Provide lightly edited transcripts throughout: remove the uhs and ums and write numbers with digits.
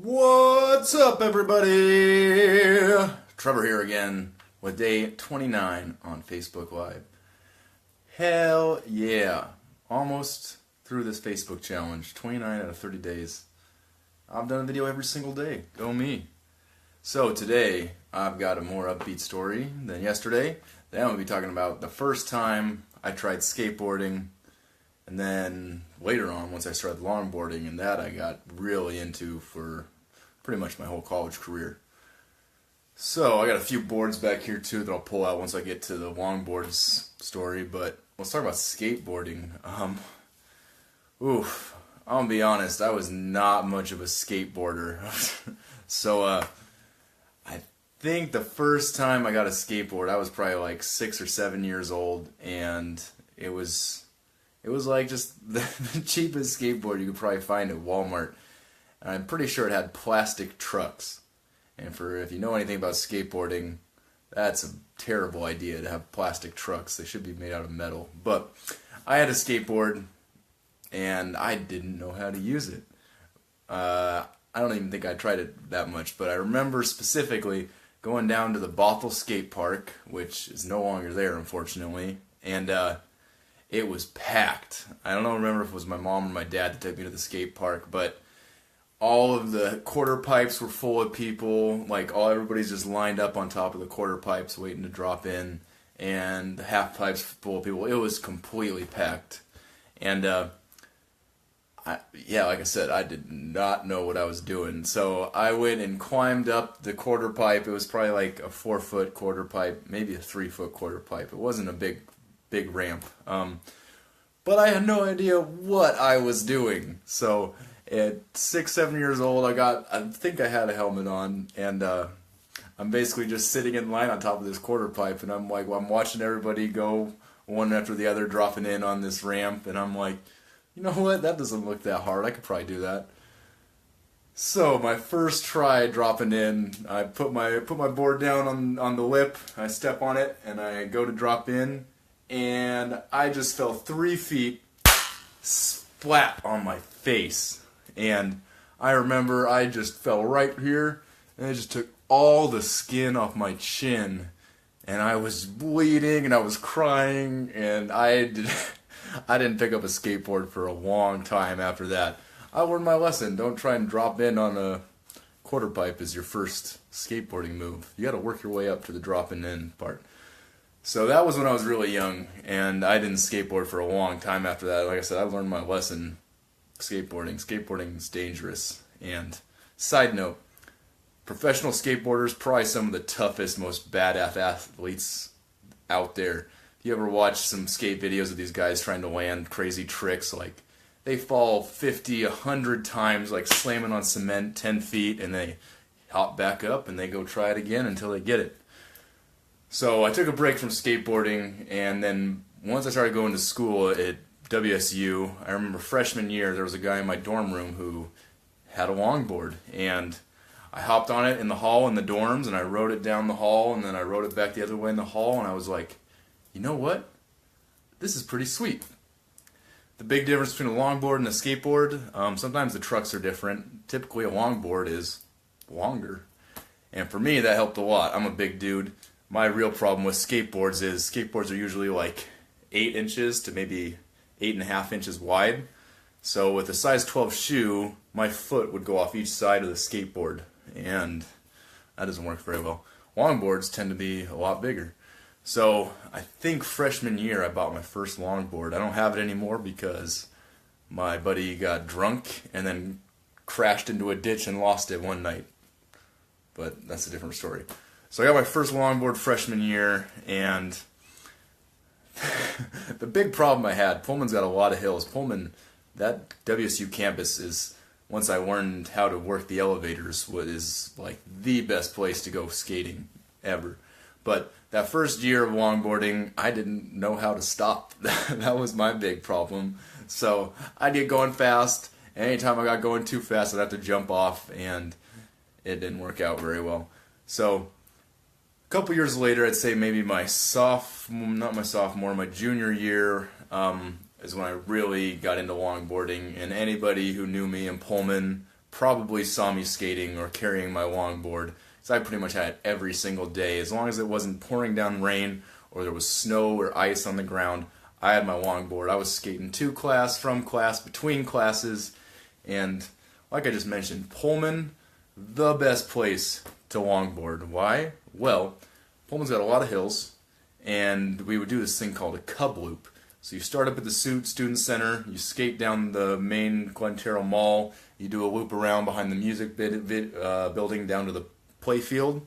What's up, everybody? Trevor here again with day 29 on Facebook Live. Hell yeah. Almost through this Facebook challenge. 29 out of 30 days. I've done a video every single day. Go me. So today, I've got a more upbeat story than yesterday. Today I'm going to be talking about the first time I tried skateboarding, and then later on, once I started longboarding, and that I got really into for pretty much my whole college career. So I got a few boards back here too that I'll pull out once I get to the longboards story, but let's talk about skateboarding. I'm gonna be honest, I was not much of a skateboarder. So I think the first time I got a skateboard, I was probably like 6 or 7 years old, and it was like just the cheapest skateboard you could probably find at Walmart. And I'm pretty sure it had plastic trucks. And if you know anything about skateboarding, that's a terrible idea to have plastic trucks. They should be made out of metal. But I had a skateboard, and I didn't know how to use it. I don't even think I tried it that much, but I remember specifically going down to the Bothell skate park, which is no longer there, unfortunately, and it was packed. I don't remember if it was my mom or my dad that took me to the skate park, but all of the quarter pipes were full of people. Like, everybody's just lined up on top of the quarter pipes waiting to drop in, and the half pipes full of people. It was completely packed. And like I said, I did not know what I was doing. So I went and climbed up the quarter pipe. It was probably like a 4-foot quarter pipe, maybe a 3-foot quarter pipe. It wasn't a big ramp. But I had no idea what I was doing. So at 6, 7 years old, I think I had a helmet on, and I'm basically just sitting in line on top of this quarter pipe, and I'm watching everybody go one after the other, dropping in on this ramp, and I'm like, you know what, that doesn't look that hard, I could probably do that. So my first try dropping in, I put my board down on the lip, I step on it, and I go to drop in, and I just fell 3 feet, splat on my face. And I remember I just fell right here, and it just took all the skin off my chin, and I was bleeding, and I was crying, and I didn't pick up a skateboard for a long time after that. I learned my lesson. Don't try and drop in on a quarter pipe as your first skateboarding move. You got to work your way up to the dropping in part. So that was when I was really young, and I didn't skateboard for a long time after that. Like I said, I learned my lesson. Skateboarding is dangerous. And side note, professional skateboarders, probably some of the toughest, most badass athletes out there. If you ever watch some skate videos of these guys trying to land crazy tricks, like they fall 50, 100 times, like slamming on cement 10 feet, and they hop back up and they go try it again until they get it. So I took a break from skateboarding, and then once I started going to school at WSU, I remember freshman year, there was a guy in my dorm room who had a longboard, and I hopped on it in the hall in the dorms, and I rode it down the hall, and then I rode it back the other way in the hall, and I was like, you know what? This is pretty sweet. The big difference between a longboard and a skateboard, sometimes the trucks are different. Typically a longboard is longer, and for me that helped a lot. I'm a big dude. My real problem with skateboards is skateboards are usually like 8 inches to maybe 8.5 inches wide. So with a size 12 shoe, my foot would go off each side of the skateboard, and that doesn't work very well. Longboards tend to be a lot bigger. So I think freshman year I bought my first longboard. I don't have it anymore because my buddy got drunk and then crashed into a ditch and lost it one night. But that's a different story. So I got my first longboard freshman year, and the big problem I had, Pullman's got a lot of hills. Pullman, that WSU campus is, once I learned how to work the elevators, is like the best place to go skating ever. But that first year of longboarding, I didn't know how to stop. That was my big problem. So I'd get going fast, and anytime I got going too fast, I'd have to jump off, and it didn't work out very well. So a couple years later, I'd say maybe my junior year, is when I really got into longboarding. And anybody who knew me in Pullman probably saw me skating or carrying my longboard. So I pretty much had it every single day. As long as it wasn't pouring down rain or there was snow or ice on the ground, I had my longboard. I was skating to class, from class, between classes, and like I just mentioned, Pullman, the best place to longboard. Why? Well, Pullman's got a lot of hills, and we would do this thing called a cub loop. So you start up at the student center, you skate down the main Glen Terrell Mall, you do a loop around behind the music building down to the playfield,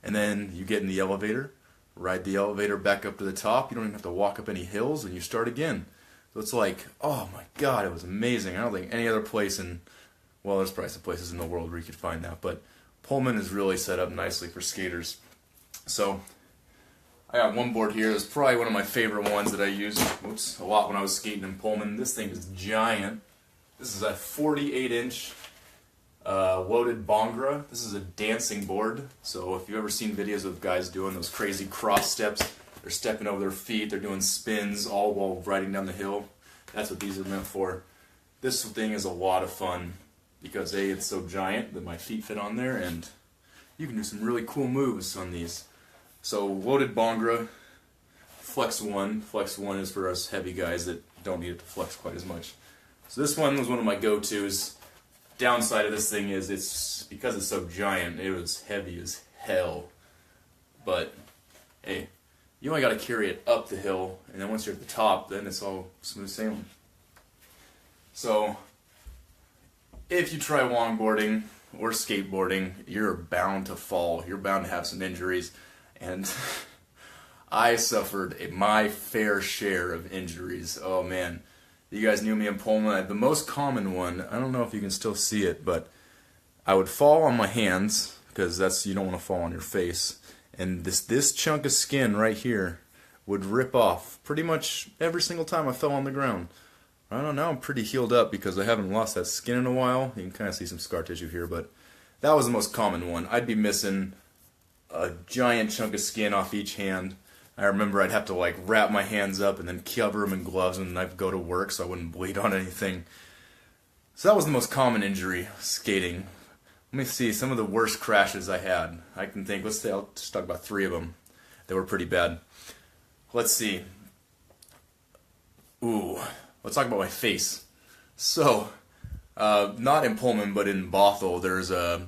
and then you get in the elevator, ride the elevator back up to the top. You don't even have to walk up any hills, and you start again. So it's like, oh my God, it was amazing. I don't think any other place well, there's probably some places in the world where you could find that, but Pullman is really set up nicely for skaters. So I got one board here. It's probably one of my favorite ones that I used a lot when I was skating in Pullman. This thing is giant. This is a 48-inch loaded bongra. This is a dancing board. So if you've ever seen videos of guys doing those crazy cross steps, they're stepping over their feet, they're doing spins all while riding down the hill. That's what these are meant for. This thing is a lot of fun because A, it's so giant that my feet fit on there, and you can do some really cool moves on these. So loaded bongra, flex one. Flex one is for us heavy guys that don't need it to flex quite as much. So this one was one of my go-tos. Downside of this thing is because it's so giant, it was heavy as hell. But hey, you only got to carry it up the hill, and then once you're at the top, then it's all smooth sailing. So if you try longboarding or skateboarding, you're bound to fall. You're bound to have some injuries. And I suffered my fair share of injuries. Oh man, you guys knew me in Pullman. The most common one, I don't know if you can still see it, but I would fall on my hands, because you don't want to fall on your face. And this chunk of skin right here would rip off pretty much every single time I fell on the ground. I don't know, I'm pretty healed up because I haven't lost that skin in a while. You can kind of see some scar tissue here, but that was the most common one. I'd be missing a giant chunk of skin off each hand. I remember I'd have to like wrap my hands up and then cover them in gloves and I'd go to work so I wouldn't bleed on anything. So that was the most common injury, skating. Let me see some of the worst crashes I had. I can think, I'll just talk about 3 of them. They were pretty bad. Let's see. Ooh. Let's talk about my face. So, not in Pullman, but in Bothell, there's a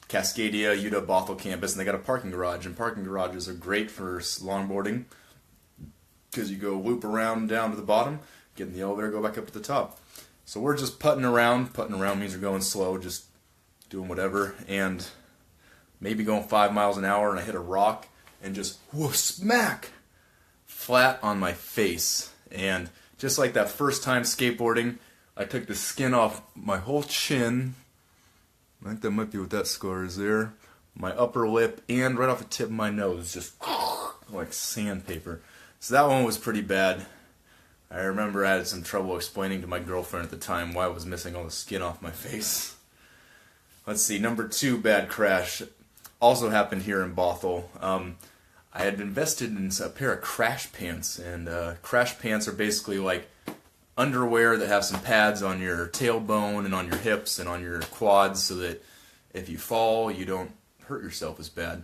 Cascadia, UW Bothell campus, and they got a parking garage. And parking garages are great for longboarding because you go loop around down to the bottom, get in the elevator, go back up to the top. So we're just putting around. Putting around means you're going slow, just doing whatever, and maybe going 5 miles an hour, and I hit a rock and just smack flat on my face. And just like that first time skateboarding, I took the skin off my whole chin. I think that might be what that scar is there. My upper lip and right off the tip of my nose, just like sandpaper. So that one was pretty bad. I remember I had some trouble explaining to my girlfriend at the time why I was missing all the skin off my face. Let's see, number 2 bad crash also happened here in Bothell. I had invested in a pair of crash pants, and crash pants are basically like underwear that have some pads on your tailbone and on your hips and on your quads so that if you fall, you don't hurt yourself as bad.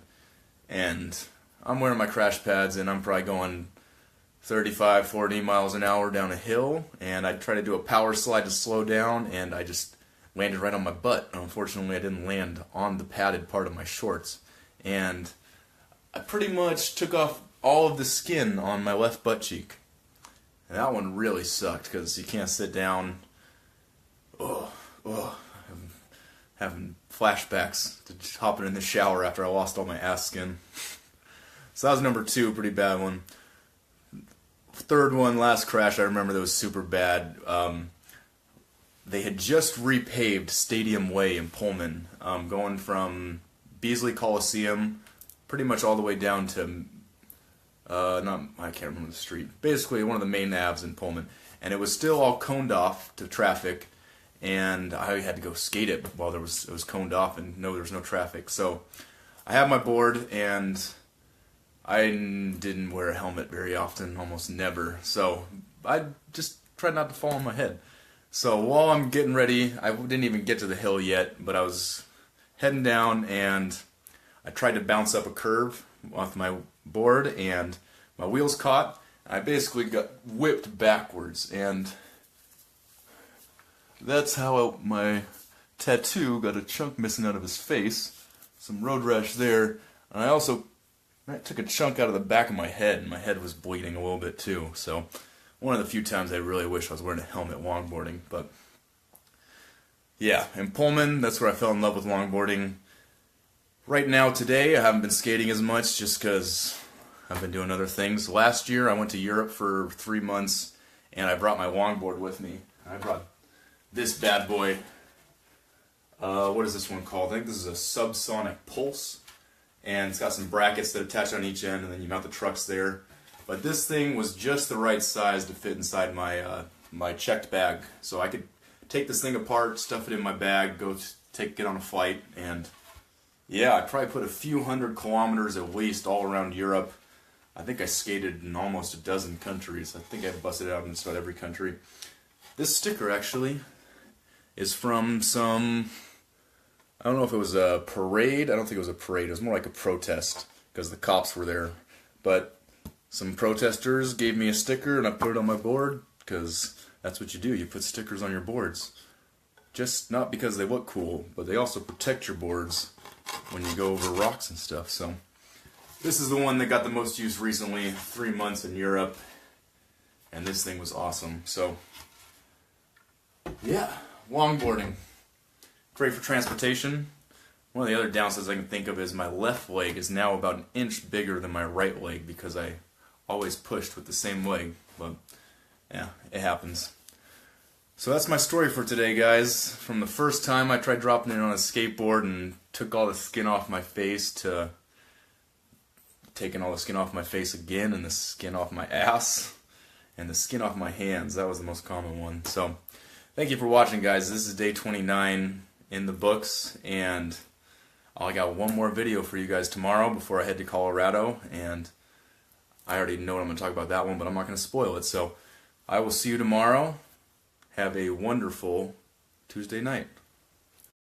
And I'm wearing my crash pads, and I'm probably going 35, 40 miles an hour down a hill, and I tried to do a power slide to slow down, and I just landed right on my butt. Unfortunately, I didn't land on the padded part of my shorts, and I pretty much took off all of the skin on my left butt cheek. And that one really sucked because you can't sit down. I'm having flashbacks to just hopping in the shower after I lost all my ass skin. So that was number 2, pretty bad one. 3rd one, last crash I remember that was super bad. They had just repaved Stadium Way in Pullman, going from Beasley Coliseum pretty much all the way down to I can't remember the street. Basically, one of the main navs in Pullman, and it was still all coned off to traffic, and I had to go skate it while it was coned off, and there was no traffic. So I had my board, and I didn't wear a helmet very often, almost never. So I just tried not to fall on my head. So while I'm getting ready, I didn't even get to the hill yet, but I was heading down and I tried to bounce up a curve off my board and my wheels caught. I basically got whipped backwards, and that's how my tattoo got a chunk missing out of his face. Some road rash there. And I took a chunk out of the back of my head, and my head was bleeding a little bit too. So one of the few times I really wish I was wearing a helmet longboarding. But yeah, in Pullman, that's where I fell in love with longboarding. Right now, today, I haven't been skating as much just because I've been doing other things. Last year, I went to Europe for 3 months, and I brought my longboard with me. I brought this bad boy. What is this one called? I think this is a subsonic pulse, and it's got some brackets that attach on each end, and then you mount the trucks there. But this thing was just the right size to fit inside my my checked bag, so I could take this thing apart, stuff it in my bag, get on a flight, and yeah, I probably put a few hundred kilometers at least all around Europe. I think I skated in almost a dozen countries. I think I busted out in just about every country. This sticker actually is from some, I don't know if it was a parade. I don't think it was a parade. It was more like a protest because the cops were there. But some protesters gave me a sticker and I put it on my board because that's what you do. You put stickers on your boards. Just not because they look cool, but they also protect your boards when you go over rocks and stuff. So this is the one that got the most use recently, 3 months in Europe, and this thing was awesome. So yeah, longboarding, great for transportation. One of the other downsides I can think of is my left leg is now about an inch bigger than my right leg because I always pushed with the same leg, but yeah, it happens. So that's my story for today, guys. From the first time I tried dropping it on a skateboard and took all the skin off my face to taking all the skin off my face again, and the skin off my ass and the skin off my hands. That was the most common one. So thank you for watching, guys. This is day 29 in the books, and I got one more video for you guys tomorrow before I head to Colorado, and I already know what I'm going to talk about that one, but I'm not going to spoil it. So I will see you tomorrow. Have a wonderful Tuesday night.